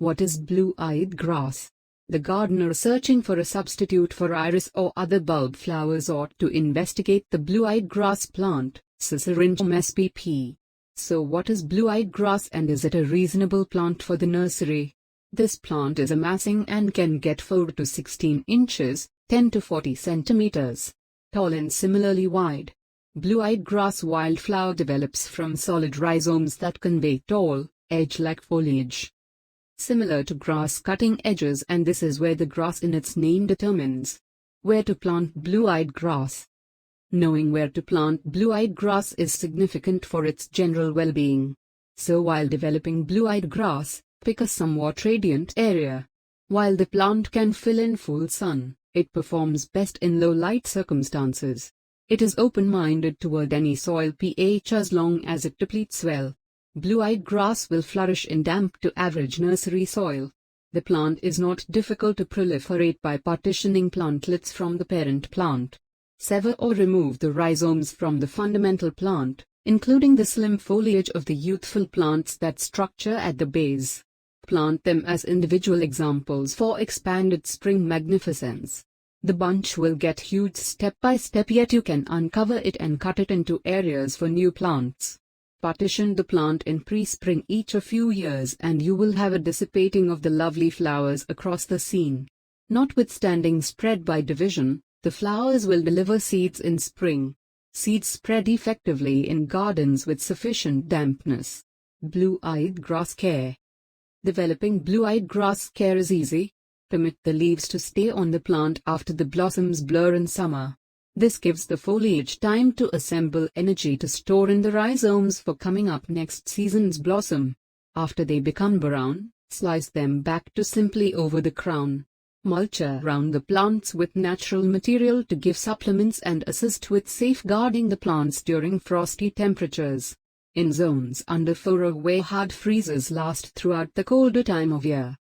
What is blue-eyed grass? The gardener searching for a substitute for iris or other bulb flowers ought to investigate the blue-eyed grass plant, Sisyrinchium spp. So what is blue-eyed grass and is it a reasonable plant for the nursery? This plant is amassing and can get 4 to 16 inches, 10 to 40 centimeters, tall and similarly wide. Blue-eyed grass wildflower develops from solid rhizomes that convey tall, edge-like foliage, similar to grass cutting edges, and this is where the grass in its name determines where to plant blue-eyed grass. Knowing where to plant blue-eyed grass is significant for its general well-being. So while developing blue-eyed grass, pick a somewhat radiant area. While the plant can fill in full sun, it performs best in low-light circumstances. It is open-minded toward any soil pH as long as it depletes well. Blue-eyed grass will flourish in damp to average nursery soil. The plant is not difficult to proliferate by partitioning plantlets from the parent plant. Sever or remove the rhizomes from the fundamental plant, including the slim foliage of the youthful plants that structure at the base. Plant them as individual examples for expanded spring magnificence. The bunch will get huge step by step, yet you can uncover it and cut it into areas for new plants. Partition the plant in pre-spring each a few years and you will have a dissipating of the lovely flowers across the scene. Notwithstanding spread by division, the flowers will deliver seeds in spring. Seeds spread effectively in gardens with sufficient dampness. Blue-eyed grass care. Developing blue-eyed grass care is easy. Permit the leaves to stay on the plant after the blossoms blur in summer. This gives the foliage time to assemble energy to store in the rhizomes for coming up next season's blossom. After they become brown, slice them back to simply over the crown. Mulch around the plants with natural material to give supplements and assist with safeguarding the plants during frosty temperatures. In zones under 4 or where hard freezes last throughout the colder time of year,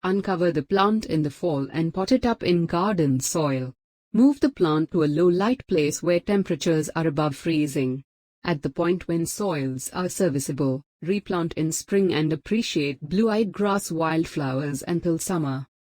uncover the plant in the fall and pot it up in garden soil. Move the plant to a low-light place where temperatures are above freezing. At the point when soils are serviceable, replant in spring and appreciate blue-eyed grass wildflowers until summer.